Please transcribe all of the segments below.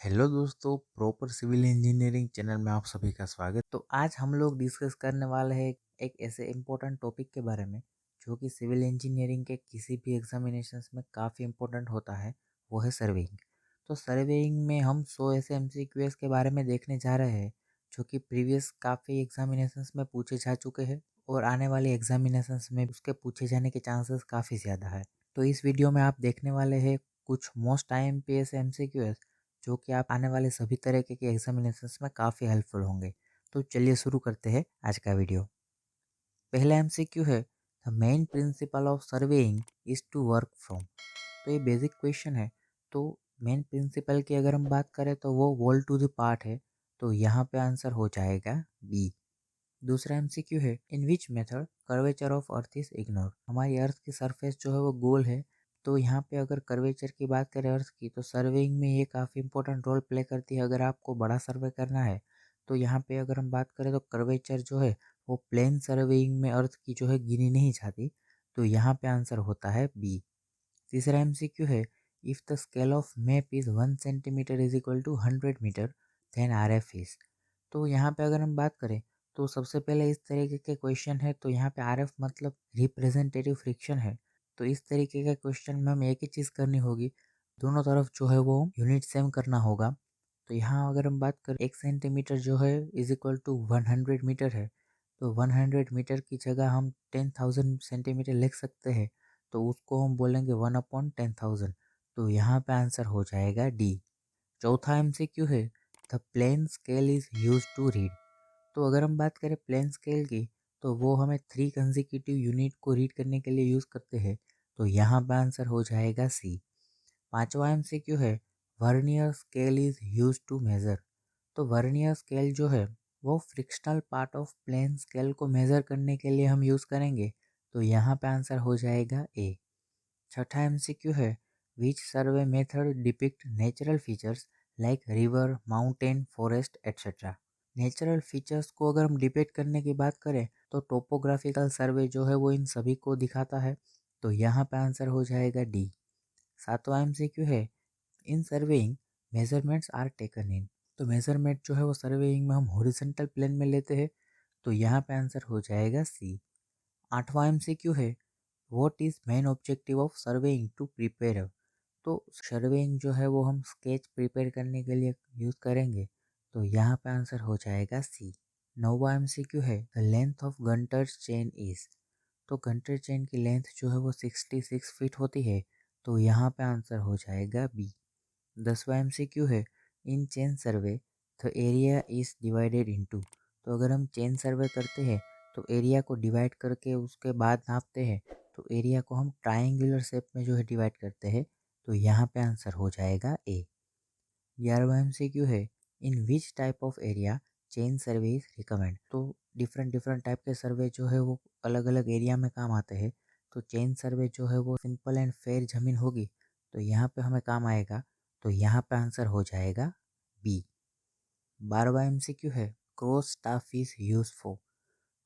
Hello दोस्तों, proper civil engineering channel में आप सभी का स्वागत। तो आज हम लोग डिस्कस करने वाले हैं एक ऐसे इम्पोर्टेंट टॉपिक के बारे में जो कि सिविल इंजीनियरिंग के किसी भी एग्जामिनेशंस में काफ़ी इम्पोर्टेंट होता है। वो है सर्वेइंग। तो सर्वेइंग में हम 100 ऐसे एमसीक्यूएस के बारे में देखने जा रहे हैं जो कि प्रीवियस काफ़ी एग्जामिनेशंस में पूछे जा चुके हैं और आने वाले एग्जामिनेशंस में उसके पूछे जाने के चांसेस काफ़ी ज़्यादा है। तो इस वीडियो में आप देखने वाले हैं कुछ मोस्ट IMPS एमसीक्यूएस जो कि आप आने वाले सभी तरीके के एग्जामिनेशंस में काफ़ी हेल्पफुल होंगे। तो चलिए शुरू करते हैं आज का वीडियो। पहला एमसीक्यू है, the main principle of surveying is to work from. तो ये बेसिक क्वेश्चन है। तो मेन प्रिंसिपल की अगर हम बात करें तो वो वॉल टू द पार्ट है। तो यहाँ पे आंसर हो जाएगा बी। दूसरा एमसीक्यू है, in which method curvature of earth is ignore. हमारी अर्थ की सरफेस जो है वो गोल है। तो यहाँ पे अगर कर्वेचर की बात करें अर्थ की, तो सर्वेइंग में ये काफ़ी इंपॉर्टेंट रोल प्ले करती है। अगर आपको बड़ा सर्वे करना है तो यहाँ पे अगर हम बात करें तो कर्वेचर जो है वो प्लेन सर्वेइंग में अर्थ की जो है गिनी नहीं जाती। तो यहाँ पे आंसर होता है बी। तीसरा एमसीक्यू है, if the scale of map is 1 centimetre is equal to 100 metre then RF is. तो यहाँ पे अगर हम बात करें तो सबसे पहले इस तरीके के क्वेश्चन है। तो यहाँ पे RF मतलब रिप्रेजेंटेटिव फ्रिक्शन है। तो इस तरीके के क्वेश्चन में हमें एक ही चीज़ करनी होगी, दोनों तरफ जो है वो यूनिट सेम करना होगा। तो यहाँ अगर हम बात करें 1 सेंटीमीटर जो है इज इक्वल टू 100 मीटर है। तो 100 मीटर की जगह हम 10,000 सेंटीमीटर लिख सकते हैं। तो उसको हम बोलेंगे 1/10,000। तो यहाँ पे आंसर हो जाएगा डी। चौथा एमसीक्यू है, the plain scale is use to read. तो अगर हम बात करें प्लेन स्केल की, तो वो हमें 3 कंसेक्यूटिव यूनिट को रीड करने के लिए यूज़ करते हैं। तो यहाँ पे आंसर हो जाएगा सी। पांचवा एमसीक्यू है, vernier scale is use to measure. तो वर्नियर स्केल जो है वो fractional part of plain scale को मेज़र करने के लिए हम यूज़ करेंगे। तो यहाँ पे आंसर हो जाएगा ए। छठा एमसीक्यू है, which survey method depict natural features like river, mountain, forest etcetera. Natural features को अगर हम डिपेक्ट करने की बात करें तो टोपोग्राफिकल सर्वे जो है वो इन सभी को दिखाता है। तो यहाँ पे आंसर हो जाएगा डी। सातवां एमसीक्यू है, in surveying measurements are taken in. तो मेजरमेंट जो है वो सर्वेइंग में हम हॉरिजॉन्टल प्लेन में लेते हैं। तो यहाँ पे आंसर हो जाएगा सी। आठवां एमसीक्यू है, what is main objective of surveying to prepare. तो सर्वेइंग जो है वो हम स्केच प्रिपेयर करने के लिए यूज़ करेंगे। तो यहाँ पे आंसर हो जाएगा सी। नौवां एमसीक्यू है, the length of Gunter's chain is. तो गंटर चेन की लेंथ जो है वो 66 फीट होती है। तो यहाँ पे आंसर हो जाएगा बी। 10वां एमसीक्यू है, in chain survey the area is divided into. तो अगर हम चेन सर्वे करते हैं तो एरिया को डिवाइड करके उसके बाद नापते हैं। तो एरिया को हम ट्रायंगुलर शेप में जो है डिवाइड करते हैं। तो यहाँ पे आंसर हो जाएगा ए। 11वां एमसीक्यू है, in which type of area chain survey is recommend. तो डिफरेंट डिफरेंट टाइप के सर्वे जो है वो अलग अलग एरिया में काम आते हैं। तो चेन सर्वे जो है वो सिंपल एंड फेयर ज़मीन होगी। तो यहाँ पे हमें काम आएगा। तो यहाँ पे आंसर हो जाएगा बी। 12वां एमसीक्यू है, cross staff is use for.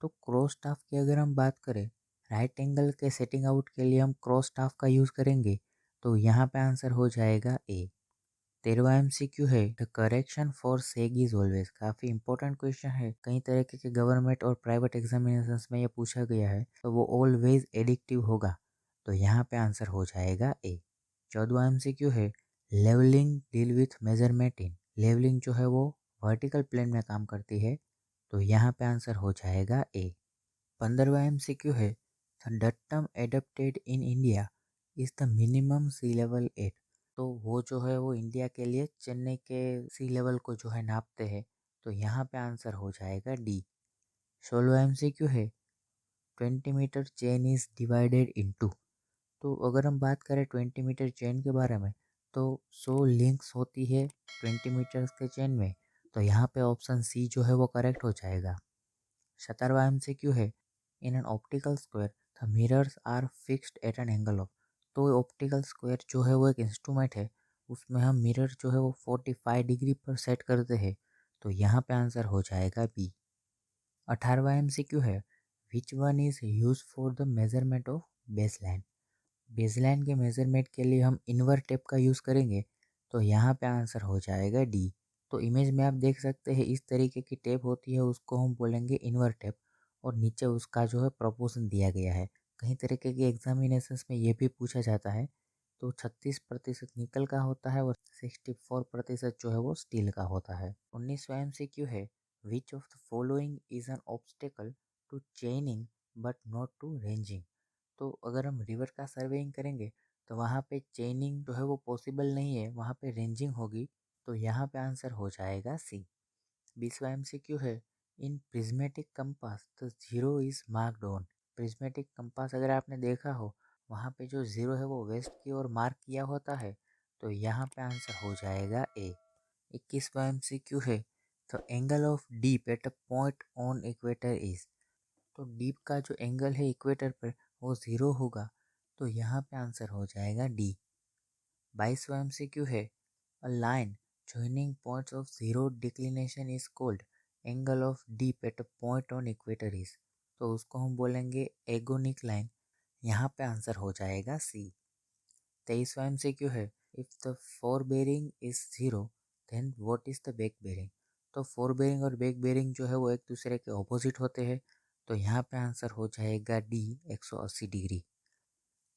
तो क्रॉस स्टाफ की अगर हम बात करें, राइट एंगल के सेटिंग आउट के लिए हम क्रॉस स्टाफ का यूज़ करेंगे। तो यहाँ पे आंसर हो जाएगा ए। 13वां एमसीक्यू है, the correction for सेग is always. काफ़ी इंपॉर्टेंट क्वेश्चन है, कई तरह के गवर्नमेंट और प्राइवेट एग्जामिनेशंस में ये पूछा गया है। तो वो ऑलवेज एडिक्टिव होगा। तो यहाँ पे आंसर हो जाएगा ए। 14वां एमसीक्यू है, levelling deal with measurement in. लेवलिंग जो है वो वर्टिकल प्लेन में काम करती है। तो यहाँ पे आंसर हो जाएगा ए। 15वां एमसीक्यू है, the datum adapted in India is the minimum sea level at. तो वो जो है वो इंडिया के लिए चेन्नई के सी लेवल को जो है नापते हैं। तो यहाँ पे आंसर हो जाएगा डी। 16वां एमसीक्यू है, 20 metre chain is divided into. तो अगर हम बात करें 20 मीटर चेन के बारे में, तो 100 लिंक्स होती है 20 मीटर्स के चेन में। तो यहाँ पे ऑप्शन सी जो है वो करेक्ट हो जाएगा। 17वां एमसीक्यू है, in an optical square the mirrors are fixed at an angle of. तो ऑप्टिकल स्क्वायर जो है वो एक इंस्ट्रूमेंट है, उसमें हम मिरर जो है वो 45 डिग्री पर सेट करते हैं। तो यहाँ पे आंसर हो जाएगा बी। 18वां एमसीक्यू है, which one is use for the measurement of baseline. Baseline के मेजरमेंट के लिए हम इनवर्ट टेप का यूज़ करेंगे। तो यहाँ पे आंसर हो जाएगा डी। तो इमेज में आप देख सकते हैं इस तरीके की टेप होती है, उसको हम बोलेंगे इन्वर्ट टेप, और नीचे उसका जो है प्रोपोर्शन दिया गया है। कई तरीके के एग्जामिनेशंस में ये भी पूछा जाता है। तो 36% निकल का होता है और 64% जो है वो स्टील का होता है। 19वां MCQ है, which of the following is an obstacle to chaining but not to ranging. तो अगर हम रिवर का सर्वेइंग करेंगे तो वहाँ पे चेनिंग जो है वो पॉसिबल नहीं है, वहाँ पे रेंजिंग होगी। तो यहाँ पे आंसर हो जाएगा सी। 20वां MCQ है, इन prismatic compass the zero is marked on. Prismatic compass अगर आपने देखा हो, वहाँ पे जो जीरो है वो वेस्ट की ओर मार्क किया होता है। तो यहाँ पे आंसर हो जाएगा ए। 21वां MCQ है, the angle of deep at a point on equator is. तो डीप का जो एंगल है इक्वेटर पर वो ज़ीरो होगा। तो यहाँ पे आंसर हो जाएगा डी। 22वां MCQ है, a line joining points of zero declination is called angle of dip at a point on equator is। तो उसको हम बोलेंगे एगोनिक लाइन। यहाँ पे आंसर हो जाएगा सी। 23वां MCQ है, if the fore bearing is zero then what is the back bearing. तो फोर बेरिंग और बैक बेरिंग जो है वो एक दूसरे के ऑपोजिट होते हैं। तो यहाँ पे आंसर हो जाएगा डी, 180 डिग्री।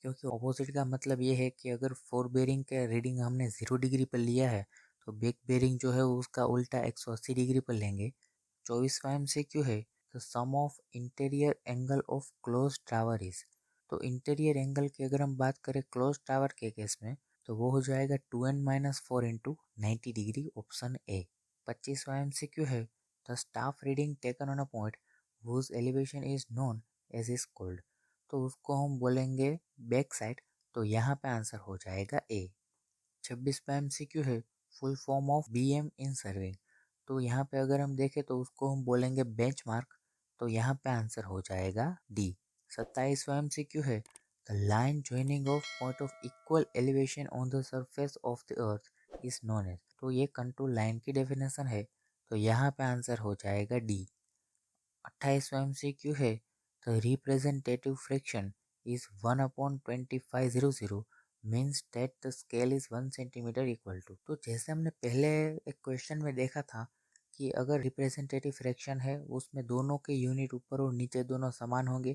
क्योंकि ऑपोजिट का मतलब ये है कि अगर फोर बेरिंग का रीडिंग हमने 0 डिग्री पर लिया है तो बैक बेरिंग जो है उसका उल्टा 180 डिग्री पर लेंगे। 24वां MCQ है, the sum of interior angle of close tower is. तो इंटीरियर एंगल की अगर हम बात करें क्लोज टावर के केस में तो वो हो जाएगा 2n-4 into 90 degree, option A. 25वां MCQ है, the staff reading taken on a point whose elevation is known as is called। तो उसको हम बोलेंगे बैक साइड। तो यहाँ पे आंसर हो जाएगा ए। 26वां MCQ है, full form of BM in serving. तो यहाँ पे अगर हम देखें तो उसको हम बोलेंगे बेंचमार्क। तो यहाँ पे आंसर हो जाएगा डी। 27वां MCQ है, the line joining of point of equal elevation on the surface of the earth is known as. तो ये कंटूर लाइन की डेफिनेशन है। तो यहाँ पे आंसर हो जाएगा डी। 28वां MCQ है, the representative fraction is 1/2500 means that the scale is 1 centimetre equal to. तो जैसे हमने पहले एक क्वेश्चन में देखा था कि अगर रिप्रेजेंटेटिव फ्रैक्शन है उसमें दोनों के यूनिट ऊपर और नीचे दोनों समान होंगे।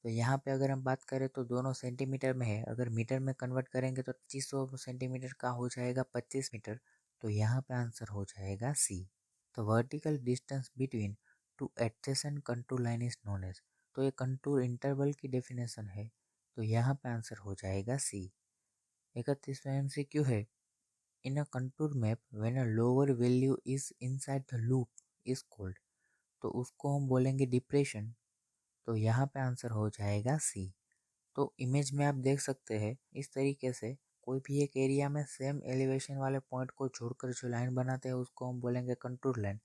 तो यहाँ पे अगर हम बात करें तो दोनों सेंटीमीटर में है, अगर मीटर में कन्वर्ट करेंगे तो 2500 सेंटीमीटर का हो जाएगा 25 मीटर। तो यहाँ पे आंसर हो जाएगा C. The vertical distance between two adjacent contour line is known as. तो ये कंटूर इंटरवल की डेफिनेशन है। तो यहाँ पे आंसर हो जाएगा सी। 31वां MCQ है, in a contour map when a lower value is inside the loop is called. तो उसको हम बोलेंगे डिप्रेशन। तो यहाँ पे आंसर हो जाएगा सी। तो इमेज में आप देख सकते हैं इस तरीके से कोई भी एक एरिया में सेम एलिवेशन वाले पॉइंट को जोड़कर जो लाइन बनाते हैं उसको हम बोलेंगे कंटूर लाइन।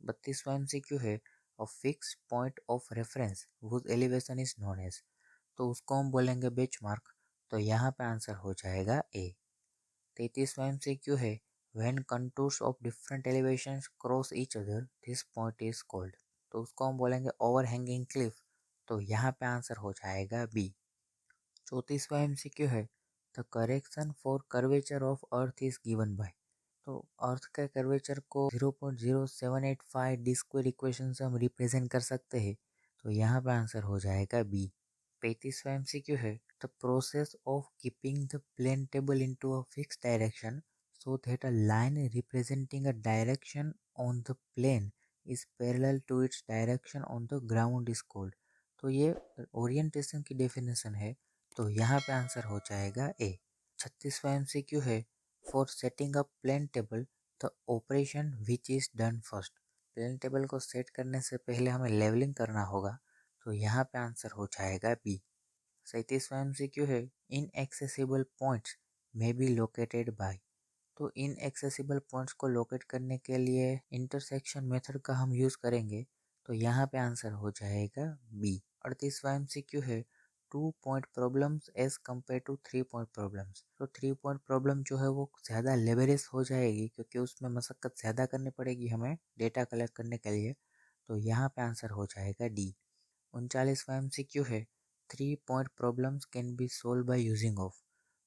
32वां MCQ है, a fix point of reference whose elevation is known as. तो उसको हम बोलेंगे बेंचमार्क। तो यहाँ पे आंसर हो जाएगा ए। 33वां MCQ है, when contours of different elevations cross each other this point is called. तो उसको हम बोलेंगे ओवरहैंगिंग क्लिफ। तो यहाँ पे आंसर हो जाएगा बी। 34वां MCQ है, the correction for curvature of earth is given by. तो अर्थ के कर्वेचर को 0.0785 डी स्क्वायर इक्वेशन से हम रिप्रेजेंट कर सकते हैं। तो यहाँ पे आंसर हो जाएगा बी। 35वां MCQ है, the process of keeping the plane table into a fix direction so that a line representing a direction on the plane is parallel to its direction on the ground is called. तो ये orientation की definition है। तो यहाँ पे answer हो जाएगा A. 36वां MCQ है, for setting up plane table the operation which is done first. Plane table को सेट करने से पहले हमें लेवलिंग करना होगा। तो यहाँ पे आंसर हो जाएगा बी। 37वां MCQ है, inaccessible points may be located by. तो इन एक्सेसिबल पॉइंट्स को लोकेट करने के लिए इंटरसेक्शन मेथड का हम यूज़ करेंगे। तो यहाँ पे आंसर हो जाएगा बी। 38वां MCQ है, 2 point problems as compare to 3 point problems. तो 3 पॉइंट प्रॉब्लम जो है वो ज़्यादा लेबरियस हो जाएगी क्योंकि उसमें मशक्क़त ज़्यादा करनी पड़ेगी हमें डेटा कलेक्ट करने के लिए। तो यहाँ पे आंसर हो जाएगा डी। 39वां MCQ है, 3 point problems can be solve by using of.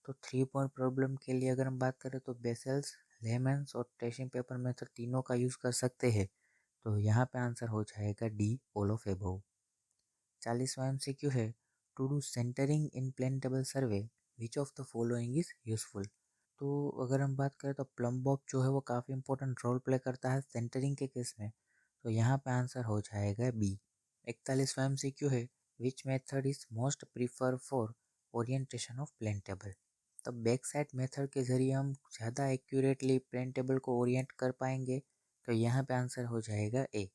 तो 3 पॉइंट प्रॉब्लम के लिए अगर हम बात करें तो बेसेल्स, लेमन्स और ट्रेसिंग पेपर मेथड तीनों का यूज़ कर सकते हैं। तो यहाँ पे आंसर हो जाएगा डी, ऑल ऑफ एबव। 40वां MCQ है, to do centering in plane table survey which of the following is useful. तो अगर हम बात करें तो प्लम बॉक्स जो है वो काफ़ी इंपॉर्टेंट रोल प्ले करता है सेंटरिंग के केस में। तो यहाँ पे आंसर हो जाएगा बी। 41वां MCQ है, which method is most prefer for orientation of plane table. तो बैक साइड मेथड के जरिए हम ज़्यादा एक्यूरेटली प्लेन टेबल को ओरिएंट कर पाएंगे। तो यहाँ पे आंसर हो जाएगा ए।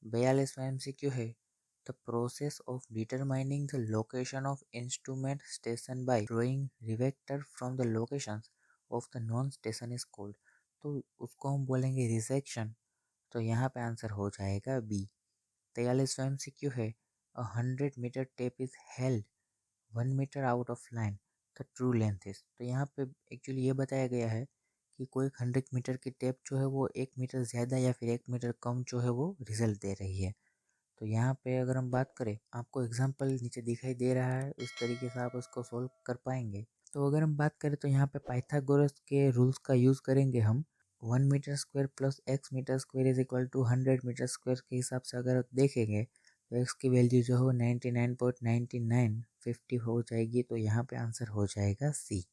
42वां MCQ है, the process of determining the location of instrument station by drawing resector from the locations of the known station is called. तो उसको हम बोलेंगे रिसेक्शन। तो यहाँ पे आंसर हो जाएगा बी। 43वां MCQ है, 100 metre tape is held 1 metre out of line, the true length is. तो यहाँ पे एक्चुअली ये बताया गया है कि कोई 100 मीटर की टेप जो है वो 1 मीटर ज़्यादा या फिर 1 मीटर कम जो है वो रिजल्ट दे रही है। तो यहाँ पे अगर हम बात करें, आपको एग्जाम्पल नीचे दिखाई दे रहा है, उस तरीके से आप उसको सोल्व कर पाएंगे। तो अगर हम बात करें तो यहाँ पे पाइथागोरस के रूल्स का यूज़ करेंगे हम। 1 metre square plus X metre square is equal to 100 metre square के हिसाब से अगर आप देखेंगे तो एक्स की वैल्यू जो है 99.9950 हो जाएगी। तो यहाँ पे आंसर हो जाएगा सी।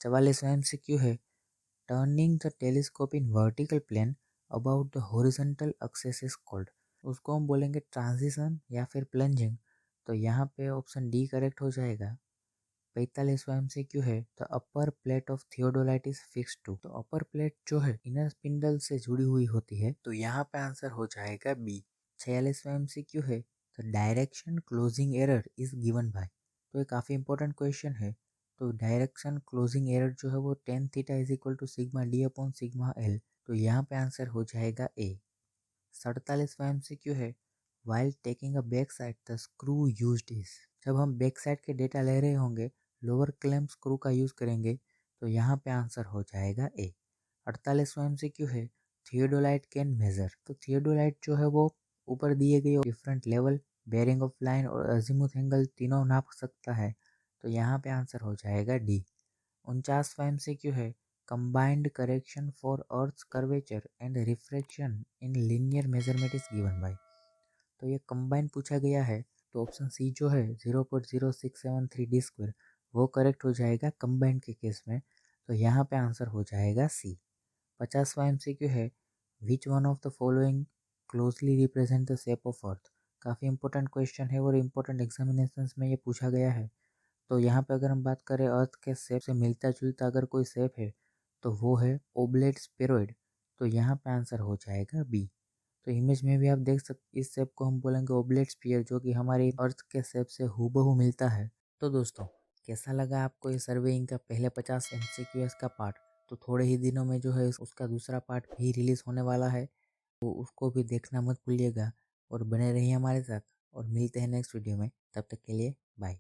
44वां MCQ है, turning the telescope in vertical plane about the horizontal axis is called. उसको हम बोलेंगे ट्रांजिशन या फिर प्लंजिंग। तो यहाँ पे ऑप्शन डी करेक्ट हो जाएगा। 45वां MCQ है, the upper plate of theodolite is fixed to. तो अपर प्लेट जो है इनर स्पिंडल से जुड़ी हुई होती है। तो यहाँ पे आंसर हो जाएगा बी। 46वां MCQ है, the direction closing error is given by. तो ये काफ़ी इंपॉर्टेंट क्वेश्चन है। तो डायरेक्शन क्लोजिंग एरर जो है वो tan theta is equal to sigma D upon sigma L. तो यहाँ पे आंसर हो जाएगा ए। 47वां MCQ है, while taking a back side the screw used is. जब हम बैक साइड के डेटा ले रहे होंगे, लोअर क्लैंप स्क्रू का यूज़ करेंगे। तो यहाँ पे आंसर हो जाएगा ए। 48वां MCQ है, थियोडोलाइट कैन मेजर। तो थियोडोलाइट जो है वो ऊपर दिए गए different level, bearing of line और अजीमुथ एंगल तीनों नाप सकता है। तो यहाँ पे आंसर हो जाएगा डी। 49वां MCQ है, combined correction for earth curvature and refraction in linear measurement is given by. तो ये कंबाइन पूछा गया है। तो ऑप्शन सी जो है 0.0673 d² वो करेक्ट हो जाएगा कंबाइंड के केस में। तो यहाँ पे आंसर हो जाएगा सी। 50वां MCQ है, which one of the following closely represent the shape of earth. काफ़ी इंपॉर्टेंट क्वेश्चन है और इम्पोर्टेंट एग्जामिनेशन में ये पूछा गया है। तो यहाँ पे अगर हम बात करें अर्थ के शेप से मिलता जुलता अगर कोई शेप है तो वो है ओब्लेट स्फेरॉइड। तो यहाँ पे आंसर हो जाएगा बी। तो इमेज में भी आप देख सकते, इस शेप को हम बोलेंगे ओब्लेट स्फीयर, जो कि हमारी अर्थ के शेप से हूबहू मिलता है। तो दोस्तों, कैसा लगा आपको ये सर्वेइंग का पहले 50 MCQs का पार्ट। तो थोड़े ही दिनों में जो है उसका दूसरा पार्ट भी रिलीज होने वाला है। तो उसको भी देखना मत भूलिएगा और बने रहिए हमारे साथ। और मिलते हैं नेक्स्ट वीडियो में, तब तक के लिए बाय।